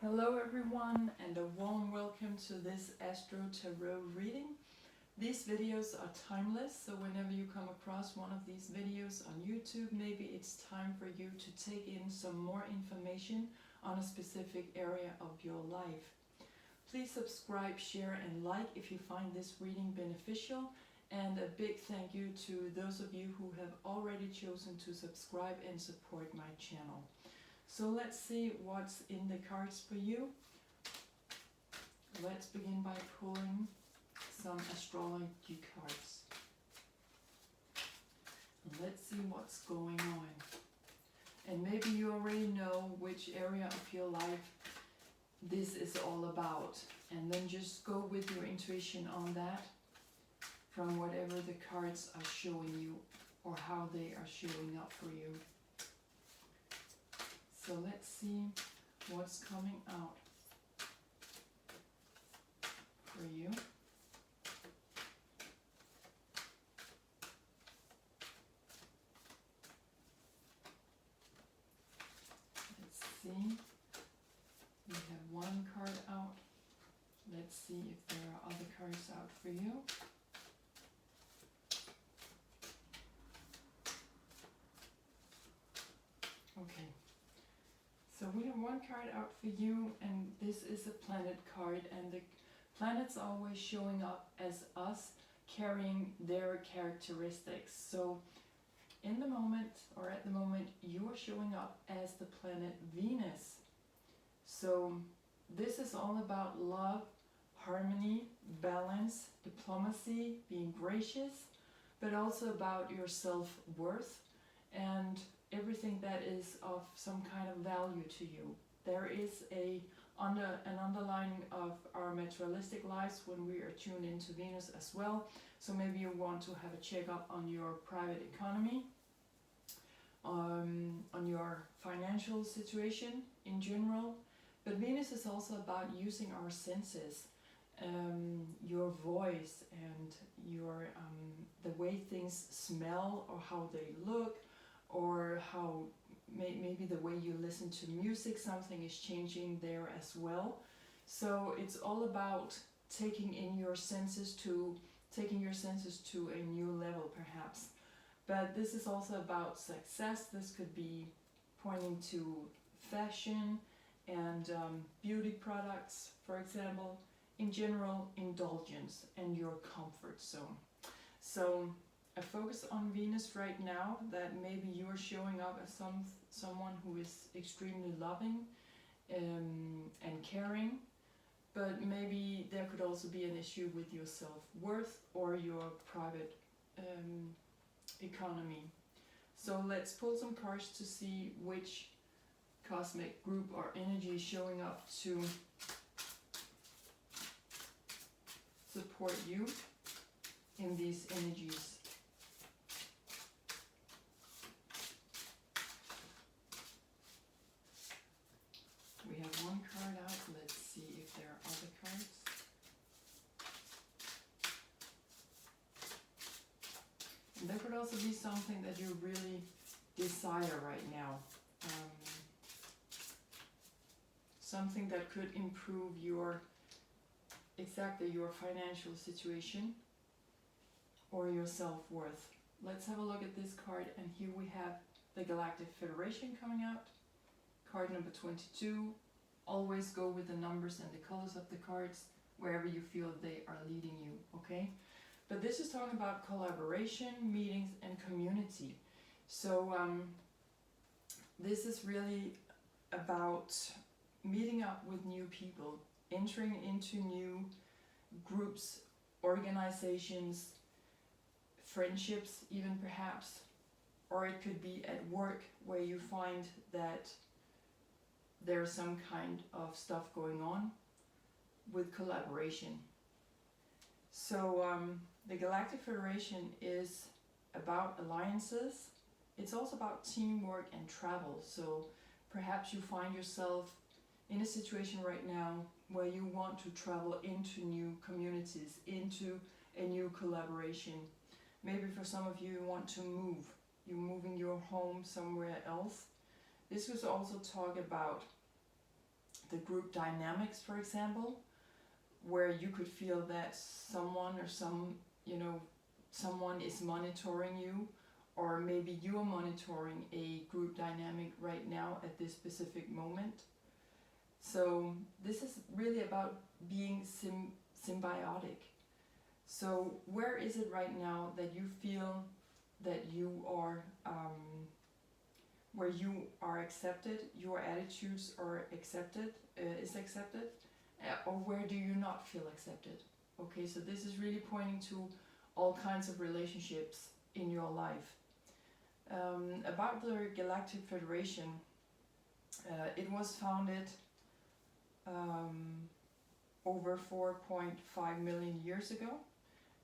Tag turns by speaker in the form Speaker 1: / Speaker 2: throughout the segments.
Speaker 1: Hello everyone and a warm welcome to this AstroTarot reading. These videos are timeless, so whenever you come across one of these videos on YouTube, maybe it's time for you to take in some more information on a specific area of your life. Please subscribe, share and like if you find this reading beneficial, and a big thank you to those of you who have already chosen to subscribe and support my channel. So let's see what's in the cards for you. Let's begin by pulling some astrology cards. Let's see what's going on. And maybe you already know which area of your life this is all about. And then just go with your intuition on that from whatever the cards are showing you or how they are showing up for you. So let's see what's coming out for you. Let's see. We have one card out. Let's see if there are other cards out for you. Okay. So we have one card out for you, and this is a planet card, and the planets are always showing up as us carrying their characteristics. So in the moment, or at the moment, you are showing up as the planet Venus. So this is all about love, harmony, balance, diplomacy, being gracious, but also about your self-worth and everything that is of some kind of value to you. There is an underlying of our materialistic lives when we are tuned into Venus as well. So maybe you want to have a checkup on your private economy, on your financial situation in general. But Venus is also about using our senses, your voice and your the way things smell or how they look, or how maybe the way you listen to music, something is changing there as well. So it's all about taking your senses to a new level perhaps. But this is also about success. This could be pointing to fashion and beauty products, for example. In general, indulgence and your comfort zone. So a focus on Venus right now, that maybe you are showing up as someone who is extremely loving and caring, but maybe there could also be an issue with your self-worth or your private economy. So let's pull some cards to see which cosmic group or energy is showing up to support you in these energies. We have one card out. Let's see if there are other cards. And there could also be something that you really desire right now. Something that could improve your financial situation or your self-worth. Let's have a look at this card, and here we have the Galactic Federation coming out. Card number 22. Always go with the numbers and the colors of the cards wherever you feel they are leading you, okay? But this is talking about collaboration, meetings, and community. So this is really about meeting up with new people, entering into new groups, organizations, friendships even perhaps, or it could be at work where you find that there's some kind of stuff going on with collaboration. So the Galactic Federation is about alliances. It's also about teamwork and travel. So perhaps you find yourself in a situation right now where you want to travel into new communities, into a new collaboration. Maybe for some of you, you want to move. You're moving your home somewhere else. This was also talk about the group dynamics, for example, where you could feel that someone or someone is monitoring you, or maybe you are monitoring a group dynamic right now at this specific moment. So this is really about being symbiotic. So where is it right now that you feel that you are, where you are accepted, your attitudes are accepted, is accepted, or where do you not feel accepted? Okay, so this is really pointing to all kinds of relationships in your life. About the Galactic Federation, it was founded over 4.5 million years ago,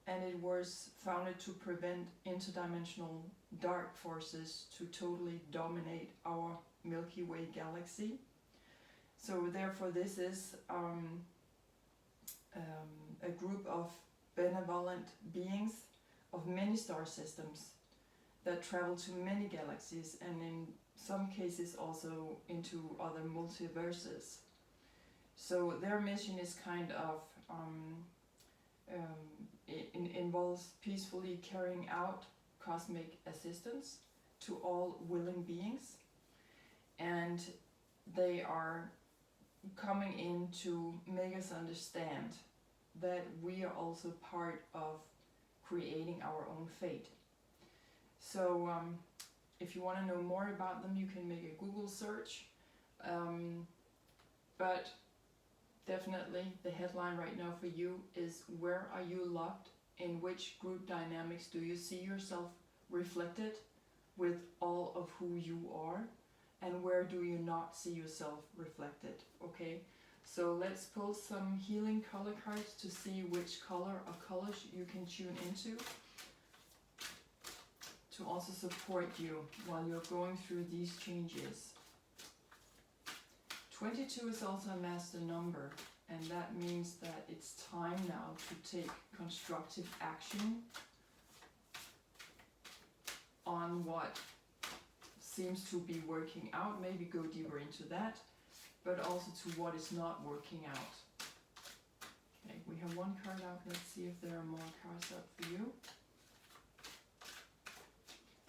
Speaker 1: and it was founded to prevent interdimensional dark forces to totally dominate our Milky Way galaxy. So therefore this is a group of benevolent beings of many star systems that travel to many galaxies, and in some cases also into other multiverses. So their mission is kind of involves peacefully carrying out cosmic assistance to all willing beings, and they are coming in to make us understand that we are also part of creating our own fate. So if you want to know more about them, you can make a Google search, but definitely the headline right now for you is, where are you locked? In which group dynamics do you see yourself reflected with all of who you are? And where do you not see yourself reflected? Okay, so let's pull some healing color cards to see which color or colors you can tune into to also support you while you're going through these changes. 22 is also a master number, and that means that it's time now to take constructive action on what seems to be working out. Maybe go deeper into that, but also to what is not working out. Okay, we have one card out. Let's see if there are more cards up for you.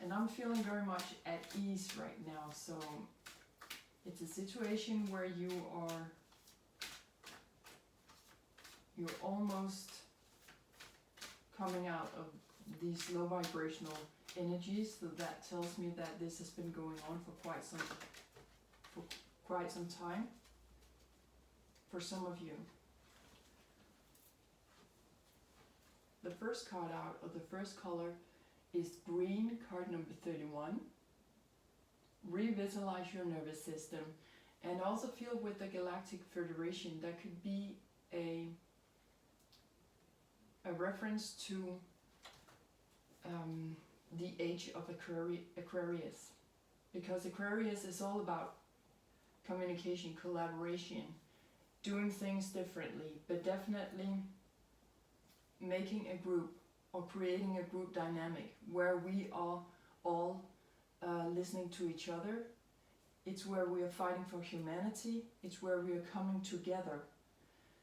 Speaker 1: And I'm feeling very much at ease right now, so it's a situation where you're almost coming out of these low vibrational energies, so that tells me that this has been going on for quite some time for some of you. The first card out, or the first color, is green, card number 31. Revitalize your nervous system, and also feel with the Galactic Federation that could be a reference to the age of Aquarius, because Aquarius is all about communication, collaboration, doing things differently, but definitely making a group or creating a group dynamic where we are all listening to each other. It's where we are fighting for humanity. It's where we are coming together.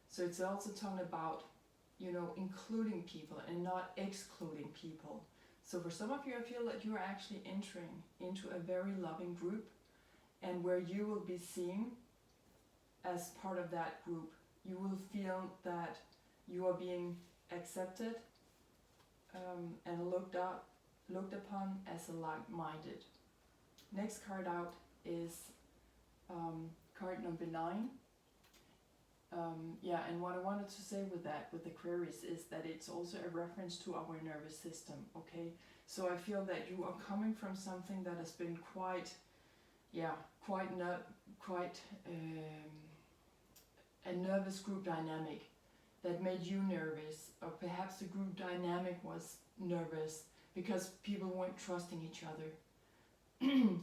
Speaker 1: So it's also talking about, including people and not excluding people. So for some of you, I feel that you are actually entering into a very loving group, and where you will be seen as part of that group. You will feel that you are being accepted and looked upon as a like-minded. Next card out is card number 9. And what I wanted to say with Aquarius is that it's also a reference to our nervous system. Okay, so I feel that you are coming from something that has been quite a nervous group dynamic that made you nervous, or perhaps the group dynamic was nervous because people weren't trusting each other.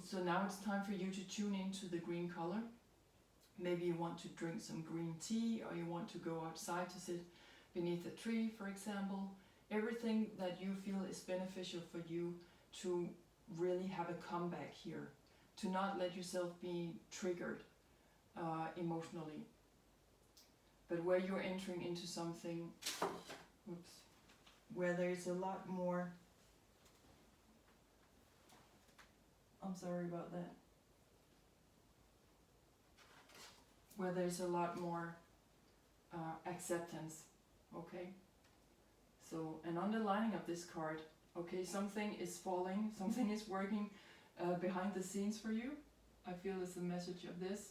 Speaker 1: So now it's time for you to tune into the green color. Maybe you want to drink some green tea, or you want to go outside to sit beneath a tree, for example. Everything that you feel is beneficial for you to really have a comeback here, to not let yourself be triggered emotionally. But where you're entering into something, where there's a lot more, I'm sorry about that, where there's a lot more acceptance, okay? So an underlining of this card, okay, something is falling, something is working behind the scenes for you. I feel it's the message of this.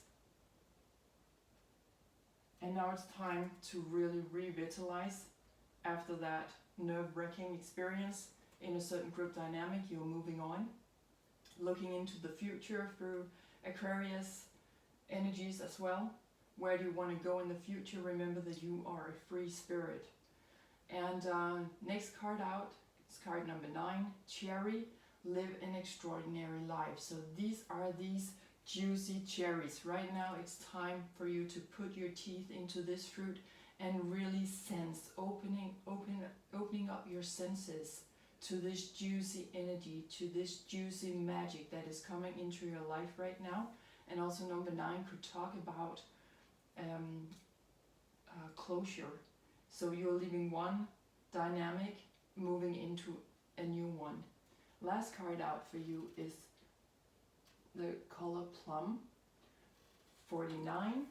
Speaker 1: And now it's time to really revitalize after that nerve-wracking experience in a certain group dynamic. You're moving on, looking into the future through Aquarius energies as well. Where do you want to go in the future? Remember that you are a free spirit. And next card out is card number 9, Cherry, live an extraordinary life. So these are these juicy cherries. Right now it's time for you to put your teeth into this fruit and really sense, opening up your senses to this juicy energy, to this juicy magic that is coming into your life right now. And also number 9 could talk about closure. So you're leaving one dynamic, moving into a new one. Last card out for you is the color plum, 49,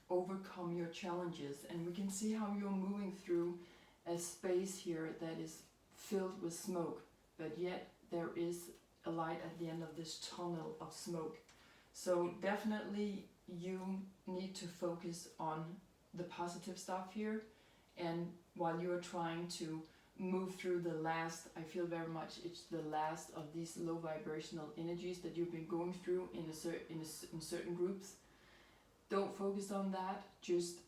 Speaker 1: overcome your challenges. And we can see how you're moving through a space here that is filled with smoke, but yet there is a light at the end of this tunnel of smoke. So definitely you need to focus on the positive stuff here, and while you are trying to move through the last, I feel very much it's the last of these low vibrational energies that you've been going through in certain groups. Don't focus on that, just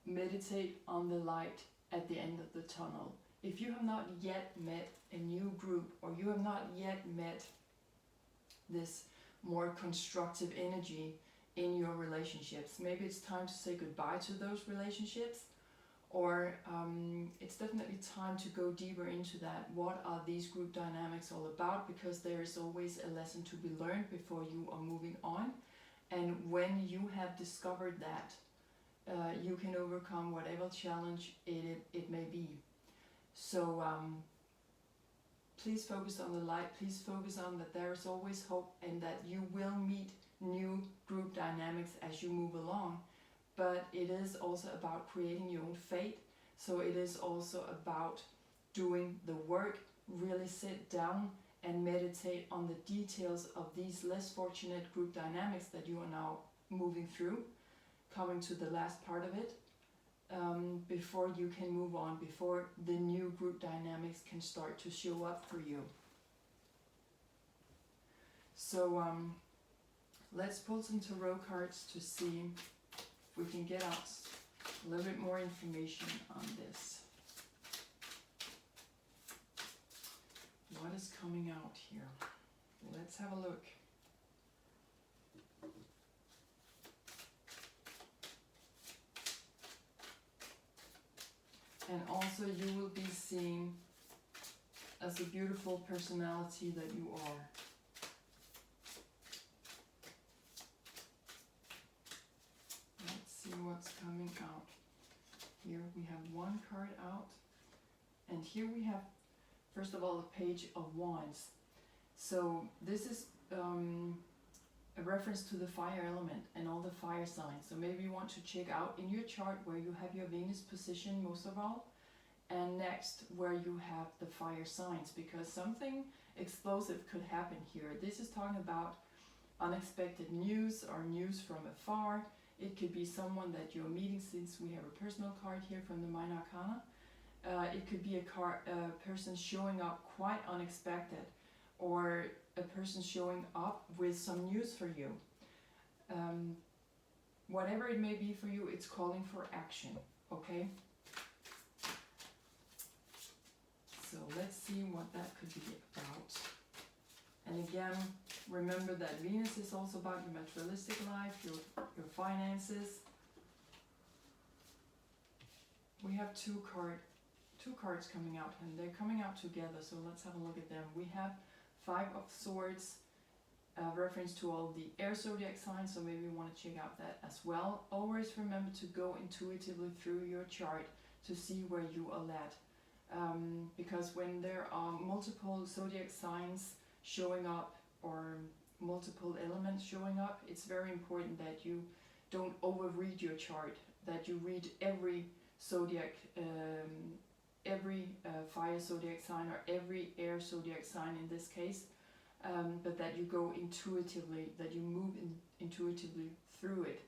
Speaker 1: meditate on the light at the end of the tunnel. If you have not yet met a new group, or you have not yet met this more constructive energy in your relationships, maybe it's time to say goodbye to those relationships, or it's definitely time to go deeper into that. What are these group dynamics all about? Because there is always a lesson to be learned before you are moving on. And when you have discovered that, you can overcome whatever challenge it may be. So please focus on the light. Please focus on that there is always hope, and that you will meet new group dynamics as you move along. But it is also about creating your own fate. So it is also about doing the work. Really sit down and meditate on the details of these less fortunate group dynamics that you are now moving through, coming to the last part of it, before you can move on, before the new group dynamics can start to show up for you. So let's pull some tarot cards to see if we can get out a little bit more information on this. What is coming out here? Let's have a look. And also you will be seen as a beautiful personality that you are. Let's see what's coming out. Here we have one card out, and here we have, first of all, a page of wands. So this is a reference to the fire element and all the fire signs. So maybe you want to check out in your chart where you have your Venus position most of all, and next where you have the fire signs, because something explosive could happen here. This is talking about unexpected news or news from afar. It could be someone that you're meeting, since we have a personal card here from the Minor Arcana. It could be a person showing up quite unexpected, or a person showing up with some news for you. Whatever it may be for you, it's calling for action, okay? So let's see what that could be about. And again, remember that Venus is also about your materialistic life, your finances. We have two cards coming out, and they're coming out together, so let's have a look at them. We have 5 of Swords reference to all the air zodiac signs, so maybe you want to check out that as well. Always remember to go intuitively through your chart to see where you are at. Because when there are multiple zodiac signs showing up or multiple elements showing up, it's very important that you don't overread your chart, that you read every zodiac, every fire zodiac sign or every air zodiac sign in this case, but that you go intuitively, that you move intuitively through it.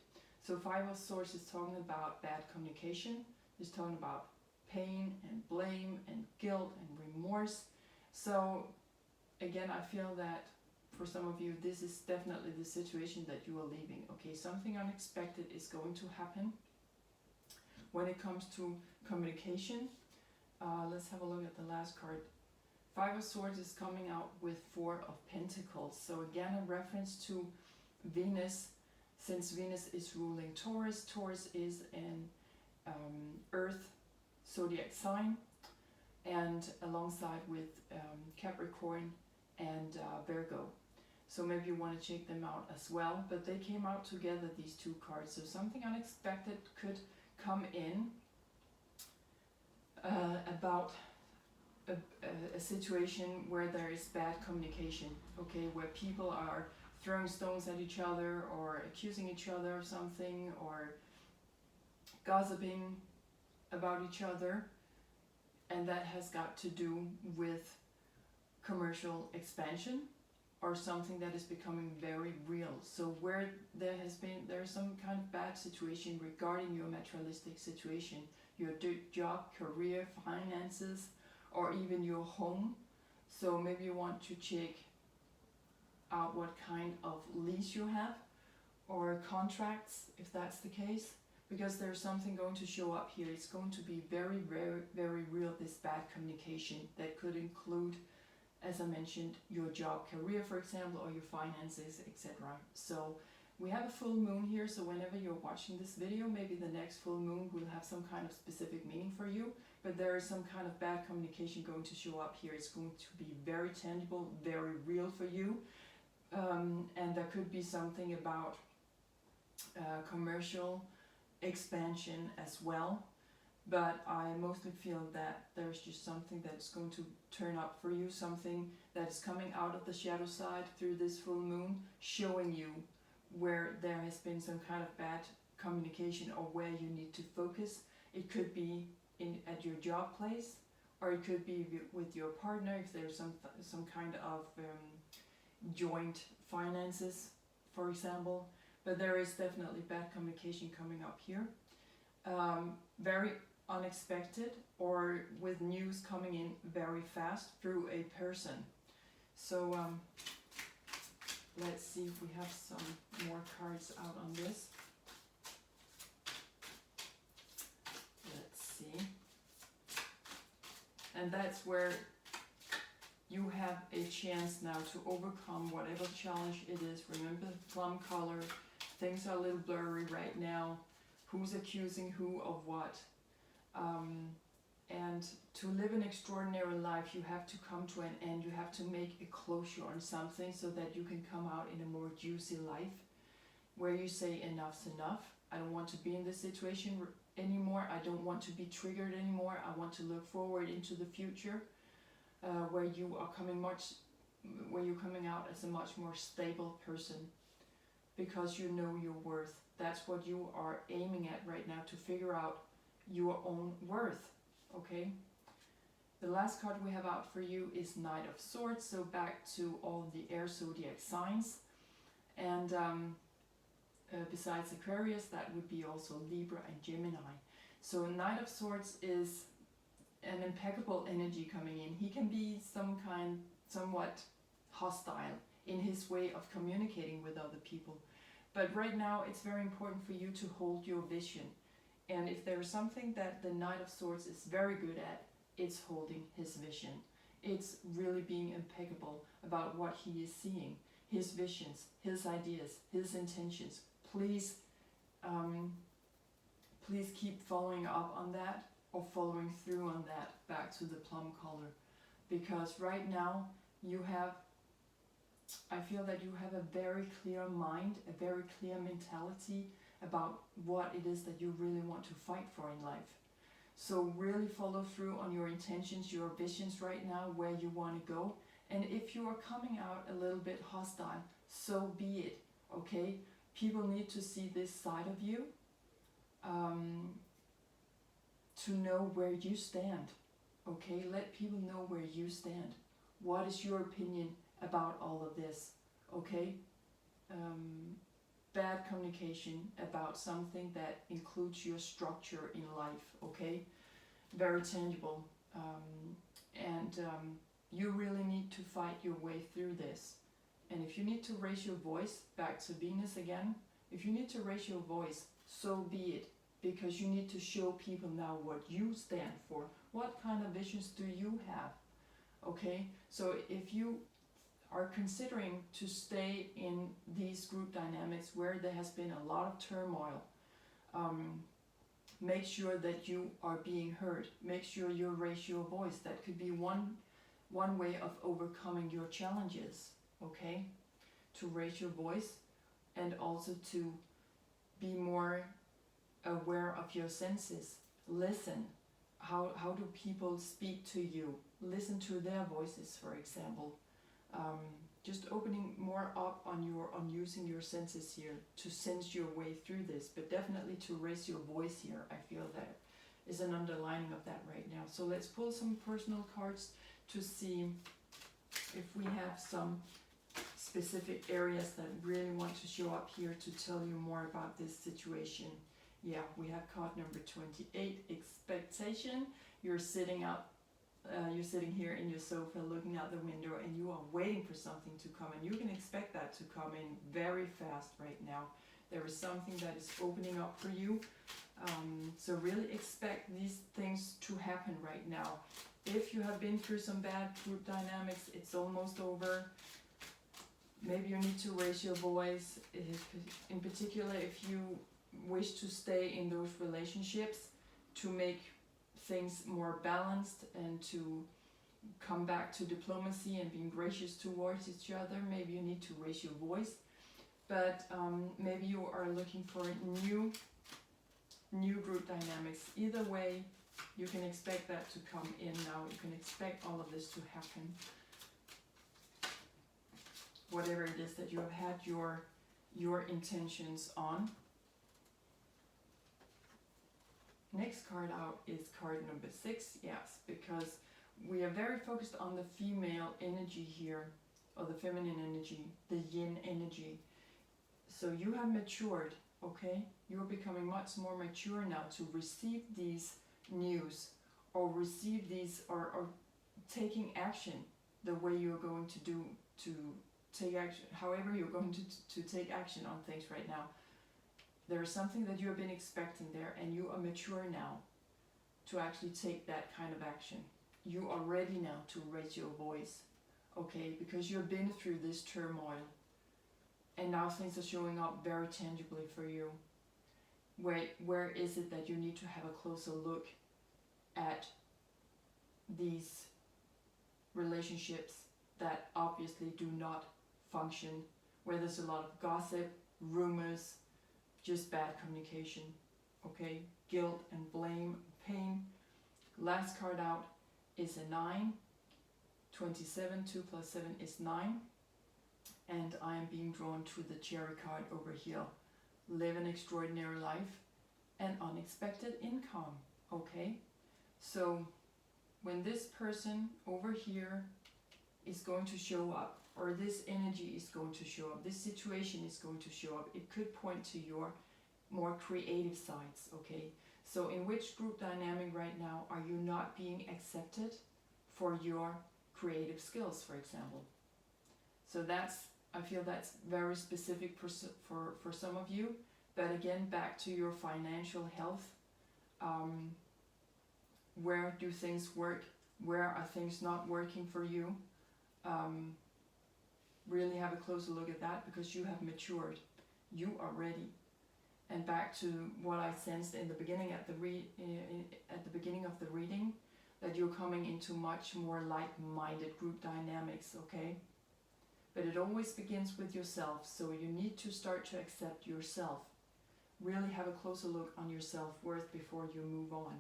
Speaker 1: So Five of Swords is talking about bad communication, it's talking about pain and blame and guilt and remorse. So again, I feel that for some of you, this is definitely the situation that you are leaving. Okay, something unexpected is going to happen when it comes to communication. Let's have a look at the last card. Five of Swords is coming out with Four of Pentacles. So again, a reference to Venus, since Venus is ruling Taurus. Taurus is an Earth zodiac sign, and alongside with Capricorn and Virgo. So maybe you want to check them out as well. But they came out together, these two cards. So something unexpected could come in about a situation where there is bad communication, okay, where people are throwing stones at each other or accusing each other of something or gossiping about each other, and that has got to do with commercial expansion or something that is becoming very real. So where there's some kind of bad situation regarding your materialistic situation, your job, career, finances, or even your home. So maybe you want to check out what kind of lease you have or contracts, if that's the case, because there's something going to show up here. It's going to be very, very, very real, this bad communication that could include, as I mentioned, your job, career, for example, or your finances, etc. So we have a full moon here, so whenever you're watching this video, maybe the next full moon will have some kind of specific meaning for you, but there is some kind of bad communication going to show up here. It's going to be very tangible, very real for you, and there could be something about commercial expansion as well, but I mostly feel that there's just something that's going to turn up for you, something that is coming out of the shadow side through this full moon, showing you where there has been some kind of bad communication or where you need to focus. It could be at your job place, or it could be with your partner if there's some kind of joint finances, for example. But there is definitely bad communication coming up here. Very unexpected, or with news coming in very fast through a person. So let's see if we have some more cards out on this. Let's see. And that's where you have a chance now to overcome whatever challenge it is. Remember the plum color. Things are a little blurry right now. Who's accusing who of what? And to live an extraordinary life, you have to come to an end. You have to make a closure on something so that you can come out in a more juicy life where you say enough's enough. I don't want to be in this situation anymore. I don't want to be triggered anymore. I want to look forward into the future where you're coming out as a much more stable person, because you know your worth. That's what you are aiming at right now, to figure out your own worth, okay? The last card we have out for you is Knight of Swords, so back to all the air zodiac signs. And besides Aquarius, that would be also Libra and Gemini. So Knight of Swords is an impeccable energy coming in. He can be somewhat hostile in his way of communicating with other people. But right now it's very important for you to hold your vision. And if there's something that the Knight of Swords is very good at, it's holding his vision. It's really being impeccable about what he is seeing, his visions, his ideas, his intentions. Please, please keep following up on that, or following through on that, back to the plum color. Because right now you have I feel that you have a very clear mind, a very clear mentality about what it is that you really want to fight for in life. So really follow through on your intentions, your visions right now, where you want to go. And if you are coming out a little bit hostile, so be it, okay? People need to see this side of you, to know where you stand, okay? Let people know where you stand. What is your opinion about all of this, okay? Bad communication about something that includes your structure in life, okay? Very tangible. You really need to fight your way through this. And if you need to raise your voice, back to Venus again, if you need to raise your voice, so be it. Because you need to show people now what you stand for. What kind of visions do you have? Okay, so if you are considering to stay in these group dynamics where there has been a lot of turmoil, make sure that you are being heard. Make sure you raise your voice. That could be one way of overcoming your challenges, okay? To raise your voice and also to be more aware of your senses. Listen. How do people speak to you? Listen to their voices, for example. Just opening more up on using your senses here to sense your way through this, but definitely to raise your voice here. I feel that is an underlining of that right now. So let's pull some personal cards to see if we have some specific areas that really want to show up here to tell you more about this situation. Yeah, we have card number 28, expectation. You're sitting here in your sofa looking out the window and you are waiting for something to come, and you can expect that to come in very fast right now. There is something that is opening up for you. So really expect these things to happen right now. If you have been through some bad group dynamics, it's almost over. Maybe you need to raise your voice. In particular, if you wish to stay in those relationships to make things more balanced and to come back to diplomacy and being gracious towards each other, maybe you need to raise your voice. But maybe you are looking for new group dynamics. Either way, you can expect that to come in now. You can expect all of this to happen. Whatever it is that you have had your intentions on. Next card out is card number 6, yes, because we are very focused on the female energy here, or the feminine energy, the yin energy. So you have matured, okay? You're becoming much more mature now to receive these news, or receive these, or taking action the way you're going to do, to take action, however you're going to take action on things right now. There is something that you have been expecting there, and you are mature now to actually take that kind of action. You are ready now to raise your voice, okay? Because you've been through this turmoil, and now things are showing up very tangibly for you. Where is it that you need to have a closer look at these relationships that obviously do not function, where there's a lot of gossip, rumors, just bad communication, okay? Guilt and blame, pain. Last card out is a 9. 27, 2 plus 7 is 9. And I am being drawn to the cherry card over here. Live an extraordinary life and unexpected income, okay? So when this person over here is going to show up, or this energy is going to show up, this situation is going to show up, it could point to your more creative sides, okay? So in which group dynamic right now are you not being accepted for your creative skills, for example? So I feel that's very specific for some of you. But again, back to your financial health. Where do things work? Where are things not working for you? Really have a closer look at that, because you have matured. You are ready. And back to what I sensed in the beginning at the beginning of the reading, that you're coming into much more like-minded group dynamics, okay? but it always begins with yourself. So you need to start to accept yourself. Really have a closer look on your self-worth before you move on.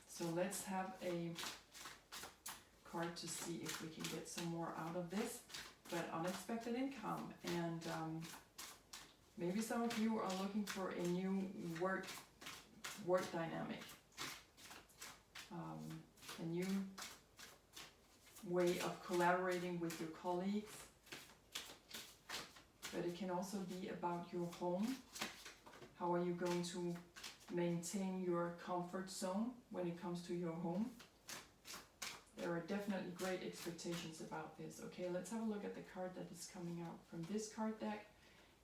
Speaker 1: So let's have a card to see if we can get some more out of this. But unexpected income, and maybe some of you are looking for a new work dynamic, a new way of collaborating with your colleagues. But it can also be about your home. How are you going to maintain your comfort zone when it comes to your home? There are definitely great expectations about this. Okay, let's have a look at the card that is coming out from this card deck.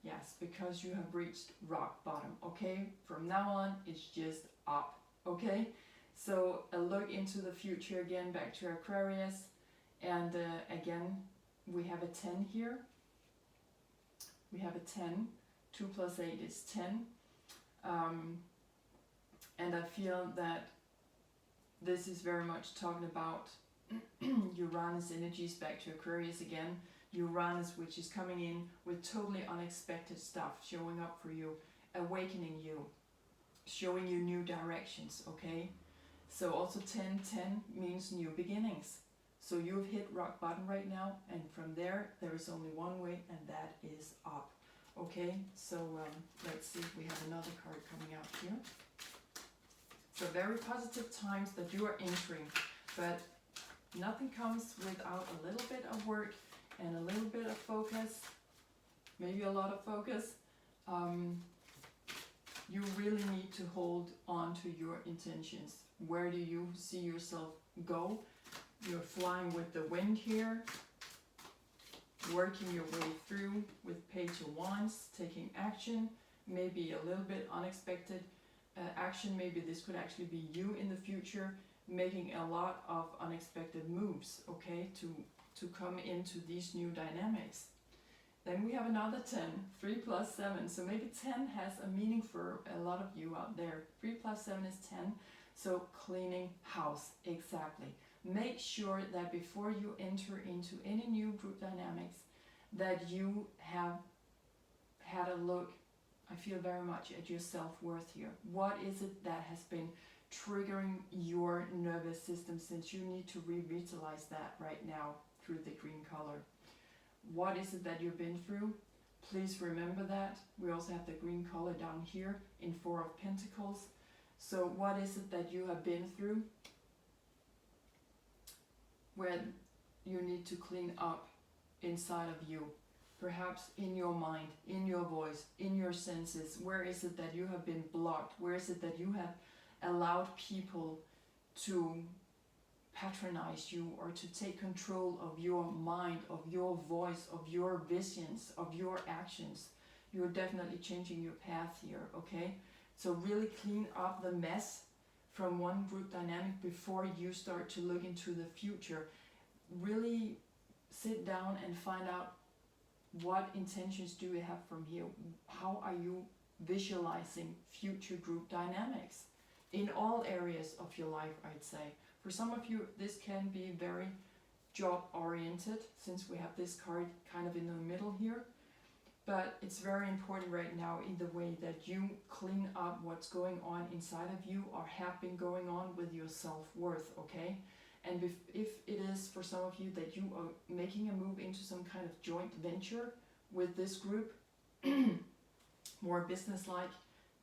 Speaker 1: Yes, because you have reached rock bottom. Okay, from now on, it's just up. Okay, so a look into the future again, back to Aquarius. And again, we have a 10 here. We have a 10. 2 plus 8 is 10. And I feel that this is very much talking about Uranus energies back to Aquarius again. Uranus, which is coming in with totally unexpected stuff, showing up for you, awakening you, showing you new directions, okay? So also 10 means new beginnings. So you've hit rock bottom right now, and from there is only one way, and that is up. Okay, so let's see if we have another card coming out here. So very positive times that you are entering, but nothing comes without a little bit of work and a little bit of focus, maybe a lot of focus. You really need to hold on to your intentions. Where do you see yourself go? You're flying with the wind here, working your way through with Page of Wands, taking action, maybe a little bit unexpected action. Maybe this could actually be you in the future, making a lot of unexpected moves, okay, to come into these new dynamics. Then we have another 10, 3 plus 7. So maybe 10 has a meaning for a lot of you out there. 3 plus 7 is 10. So cleaning house, exactly. Make sure that before you enter into any new group dynamics, that you have had a look, I feel very much, at your self-worth here. What is it that has been triggering your nervous system, since you need to revitalize that right now through the green color? What is it that you've been through? Please remember that. We also have the green color down here in 4 of Pentacles. So what is it that you have been through where you need to clean up inside of you? Perhaps in your mind, in your voice, in your senses. Where is it that you have been blocked? Where is it that you have allowed people to patronize you or to take control of your mind, of your voice, of your visions, of your actions? You're definitely changing your path here, okay? So really clean up the mess from one group dynamic before you start to look into the future. Really sit down and find out, what intentions do you have from here? How are you visualizing future group dynamics in all areas of your life, I'd say. For some of you, this can be very job oriented, since we have this card kind of in the middle here. But it's very important right now in the way that you clean up what's going on inside of you or have been going on with your self-worth, okay? And if it is for some of you that you are making a move into some kind of joint venture with this group, more business-like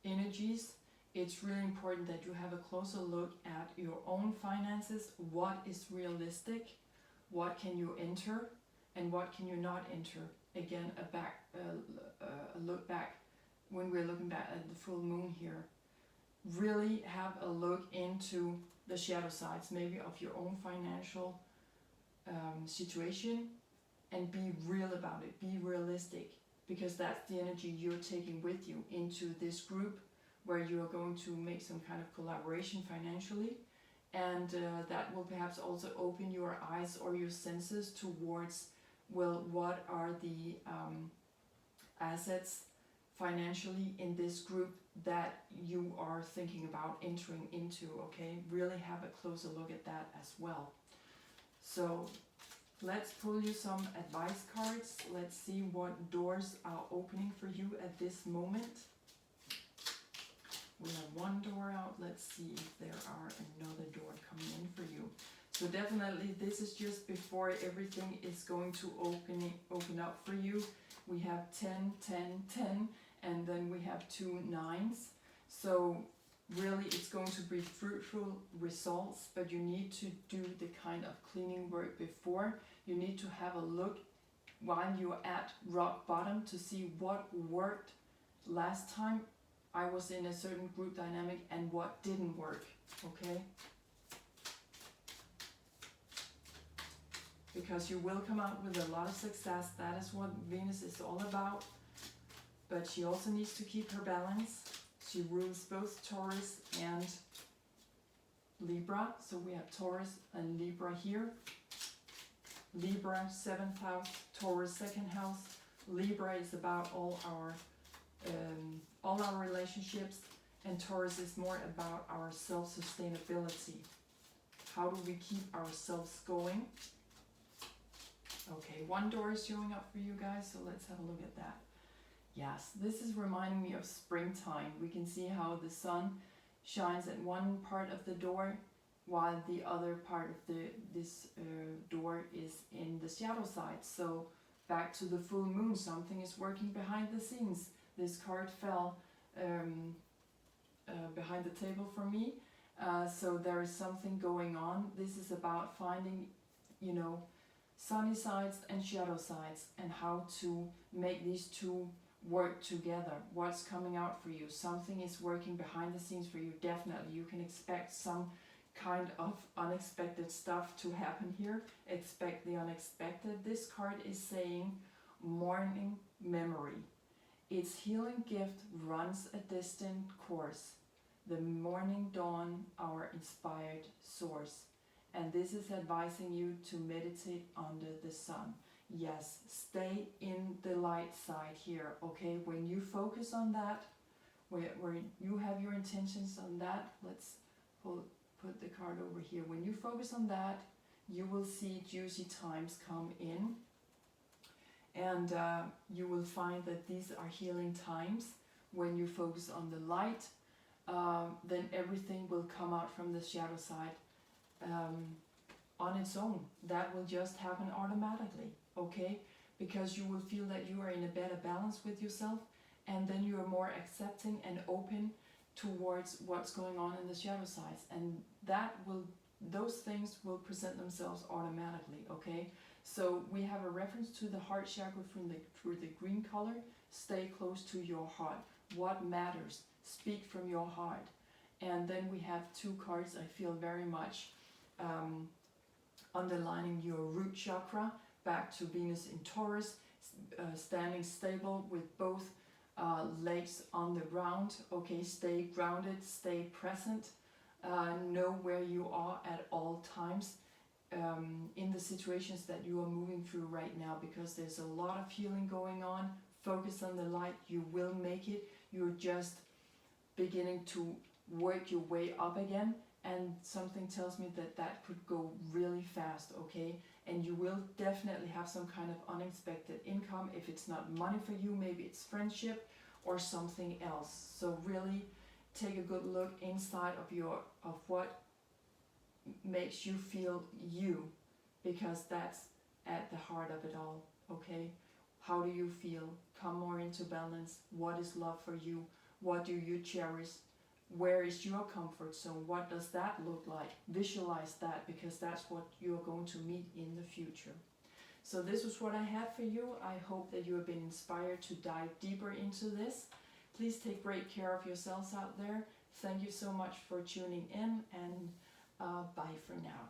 Speaker 1: energies, it's really important that you have a closer look at your own finances. What is realistic? What can you enter? And what can you not enter? Again, a look back when we're looking back at the full moon here. Really have a look into the shadow sides, maybe of your own financial situation, and be real about it. Be realistic, because that's the energy you're taking with you into this group, where you are going to make some kind of collaboration financially, and that will perhaps also open your eyes or your senses towards, well, what are the assets financially in this group that you are thinking about entering into, okay? Really have a closer look at that as well. So Let's pull you some advice cards. Let's see what doors are opening for you at this moment. We have one door out. Let's see if there are another door coming in for you. So definitely this is just before everything is going to open up for you. We have 10, 10, 10, and then we have 2 9s. So really it's going to be fruitful results, but you need to do the kind of cleaning work before. You need to have a look while you're at rock bottom to see what worked last time I was in a certain group dynamic and what didn't work, okay? Because you will come out with a lot of success. That is what Venus is all about. But she also needs to keep her balance. She rules both Taurus and Libra. So we have Taurus and Libra here. Libra, 7th house, Taurus, 2nd house. Libra is about all our relationships, and Taurus is more about our self-sustainability. How do we keep ourselves going? Okay, one door is showing up for you guys, so let's have a look at that. Yes, this is reminding me of springtime. We can see how the sun shines at one part of the door while the other part of this door is in the shadow side. So back to the full moon, something is working behind the scenes. This card fell behind the table for me. So there is something going on. This is about finding, you know, sunny sides and shadow sides, and how to make these two work together. What's coming out for you? Something is working behind the scenes for you. Definitely you can expect some kind of unexpected stuff to happen here. Expect the unexpected. This card is saying morning memory. Its healing gift runs a distant course. The morning dawn, our inspired source. And this is advising you to meditate under the sun. Yes, stay in the light side here, okay? When you focus on that, where you have your intentions on that, let's put the card over here. When you focus on that, you will see juicy times come in. And you will find that these are healing times. When you focus on the light, then everything will come out from the shadow side on its own. That will just happen automatically, okay? Because you will feel that you are in a better balance with yourself, and then you are more accepting and open towards what's going on in the shadow sides, and those things will present themselves automatically, okay? So we have a reference to the heart chakra through the green color. Stay close to your heart. What matters? Speak from your heart. And then we have 2 cards I feel very much underlining your root chakra, back to Venus in Taurus, standing stable with both legs on the ground. Okay, stay grounded, stay present, know where you are at all times in the situations that you are moving through right now, because there's a lot of healing going on. Focus on the light. You will make it. You're just beginning to work your way up again, and something tells me that that could go really fast, okay? And you will definitely have some kind of unexpected income. If it's not money for you, maybe it's friendship or something else. So really take a good look inside of what makes you feel you, because that's at the heart of it all, okay? How do you feel? Come more into balance. What is love for you? What do you cherish? Where is your comfort zone? What does that look like? Visualize that, because that's what you're going to meet in the future. So this was what I had for you. I hope that you have been inspired to dive deeper into this. Please take great care of yourselves out there. Thank you so much for tuning in, and bye for now.